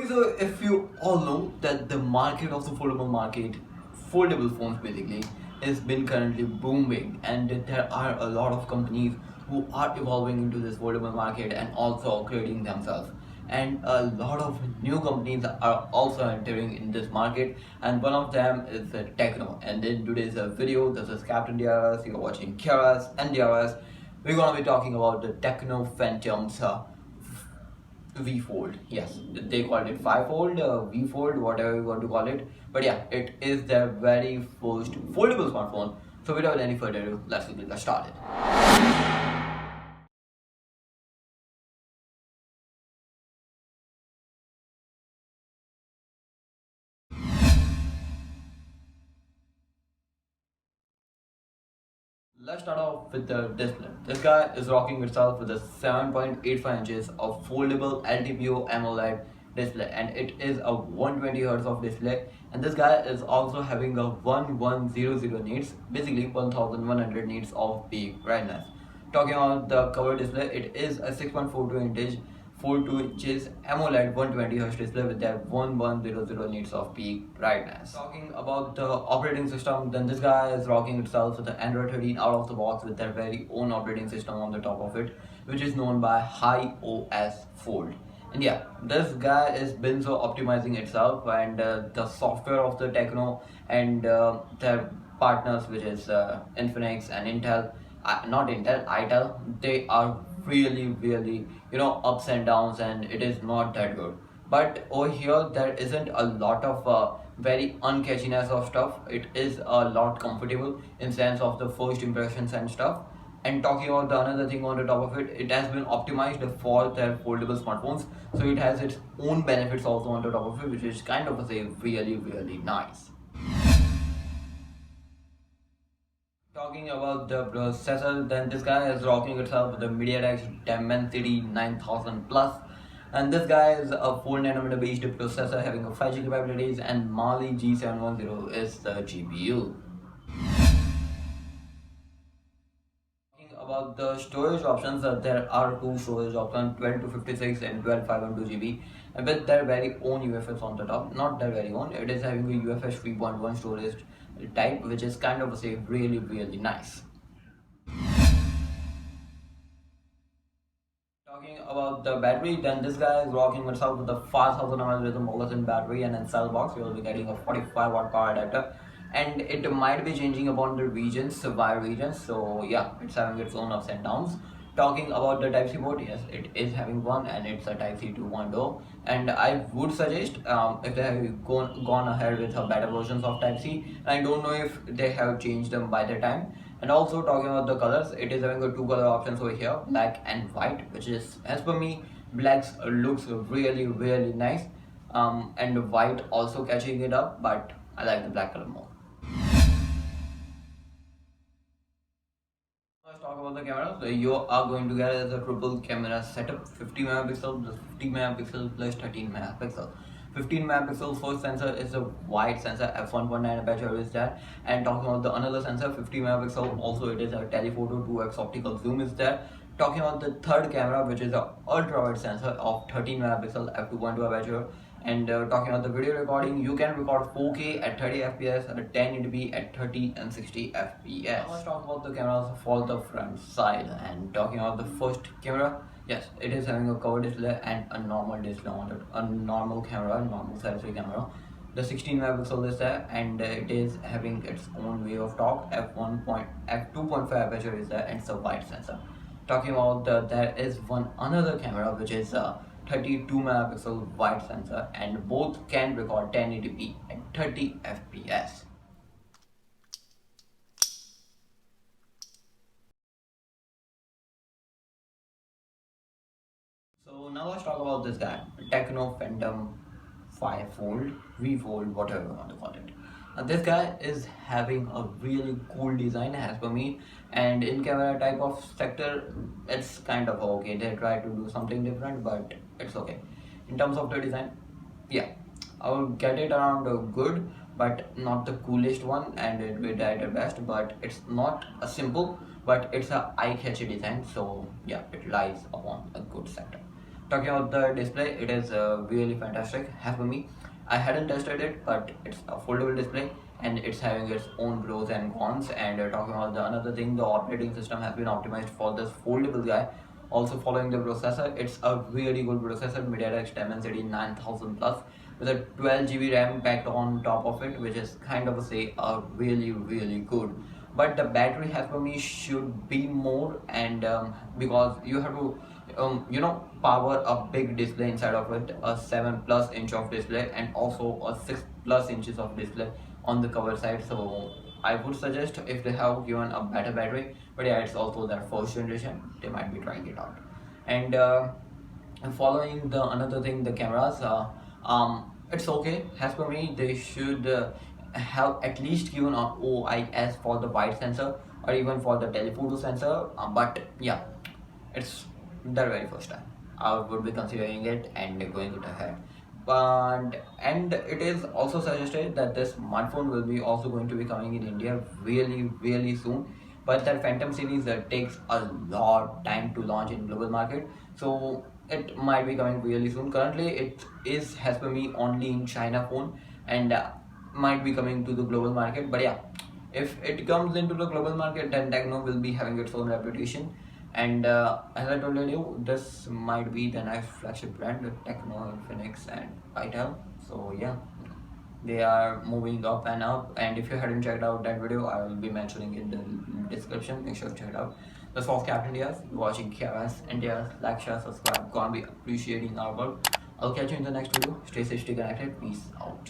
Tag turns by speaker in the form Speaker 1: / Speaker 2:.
Speaker 1: So if you all know that the market of the foldable phones basically, has been currently booming, and there are a lot of companies who are evolving into this foldable market and also creating themselves. And a lot of new companies are also entering in this market, and one of them is Tecno. And in today's video, this is Captain DRS, you're watching krsndrs. We're gonna be talking about the Tecno Phantom's V Fold. Yes, they called it 5 Fold, V Fold, whatever you want to call it. But yeah, it is their very first foldable smartphone. So without any further ado, let's get started. Let's start off with the display. This guy is rocking itself with a 7.85 inches of foldable LTPO AMOLED display, and it is a 120 Hz of display. And this guy is also having a 1100 nits, basically 1100 nits of peak brightness. Talking about the cover display, it is a 6.42 inches AMOLED 120 Hz display with that 1100 nits of peak brightness. Talking about the operating system, then this guy is rocking itself with the Android 13 out of the box with their very own operating system on the top of it, which is known by HiOS Fold. And yeah, this guy has been so optimizing itself, and the software of the Tecno and their partners, which is Infinix and Intel, not Intel, Itel, they are really ups and downs, and it is not that good. But over here there isn't a lot of very uncatchiness of stuff. It is a lot comfortable in sense of the first impressions and stuff. And talking about the another thing on the top of it, it has been optimized for their foldable smartphones, so it has its own benefits also on the top of it, which is kind of say really nice. Talking about the processor, then this guy is rocking itself with the MediaTek Dimensity 9000 Plus, and this guy is a 4nm based processor having a 5G capabilities, and Mali G710 is the GPU. About the storage options, there are two storage options, 12 to 56 and 12 512 GB, and with their very own UFS on the top. Not their very own, it is having a UFS 3.1 storage type, which is kind of say really nice. Talking about the battery, then this guy is rocking itself with a 5000 mAh lithium battery, and in cell box you will be getting a 45-watt power adapter, and it might be changing upon the regions by regions, so yeah, it's having its own ups and downs. Talking about the Type-C port, yes, it is having one, and it's a Type-C 2.0, and I would suggest if they have gone ahead with better versions of Type-C. I don't know if they have changed them by the time. And also talking about the colors, it is having a two color options over here, black and white, which is, as per me, black looks really nice, and white also catching it up, but I like the black color more. Let's talk about the camera. So you are going to get a triple camera setup, 50 megapixel plus 50 megapixel plus 13 megapixel. 15 megapixel first sensor is a wide sensor, f1.9 aperture is that. And talking about the another sensor, 50 megapixel, also it is a telephoto 2x optical zoom is there. Talking about the third camera, which is a ultra wide sensor of 13 megapixel f2.2 aperture. And talking about the video recording, you can record 4K at 30 fps and 1080p at 30 and 60 fps. Now let's talk about the cameras for the front side. And talking about the first camera, yes, it is having a cover display and a normal display on it, a normal camera, normal selfie camera. The 16 megapixel is there, and it is having its own way of talk. f2.5 aperture is there, and it's a wide sensor. Talking about there is one another camera, which is 32 megapixel wide sensor, and both can record 1080p at 30 fps. So now let's talk about this guy, Tecno Phantom Fold, V Fold, whatever you want to call it. This guy is having a really cool design as per me, and in camera type of sector, it's kind of okay. They try to do something different, but it's okay. In terms of the design, yeah, I will get it around good, but not the coolest one, and it will die at best. But it's not a simple, but it's a eye-catchy design. So yeah, it lies upon a good sector. Talking about the display, it is really fantastic. As for me, I hadn't tested it, but it's a foldable display and it's having its own pros and cons. And talking about the another thing, the operating system has been optimized for this foldable guy. Also following the processor, it's a really good processor, MediaTek Dimensity 9000 plus with a 12 GB RAM packed on top of it, which is kind of say a really good. But the battery has for me should be more, and because you have to power a big display inside of it, a 7+ inch of display and also a 6+ inches of display on the cover side. So I would suggest if they have given a better battery, but yeah, it's also their first generation, they might be trying it out. And following the another thing, the cameras, it's okay. As per me, they should have at least given an OIS for the wide sensor or even for the telephoto sensor. But yeah, it's their very first time. I would be considering it and going it ahead. And it is also suggested that this smartphone will be also going to be coming in India really soon. But that Phantom series takes a lot time to launch in global market, so it might be coming really soon. Currently, it is as per me only in China phone, and might be coming to the global market. But yeah, if it comes into the global market, then Tecno will be having its own reputation. And as I told you, this might be the next flagship brand with Tecno, Infinix, and Itel. So yeah, they are moving up and up. And if you hadn't checked out that video, I will be mentioning in the description. Make sure to check it out. This was Captain Diaz. You're watching krsndrs. Like, share, subscribe. Gonna be appreciating our work. I'll catch you in the next video. Stay safe, stay connected. Peace out.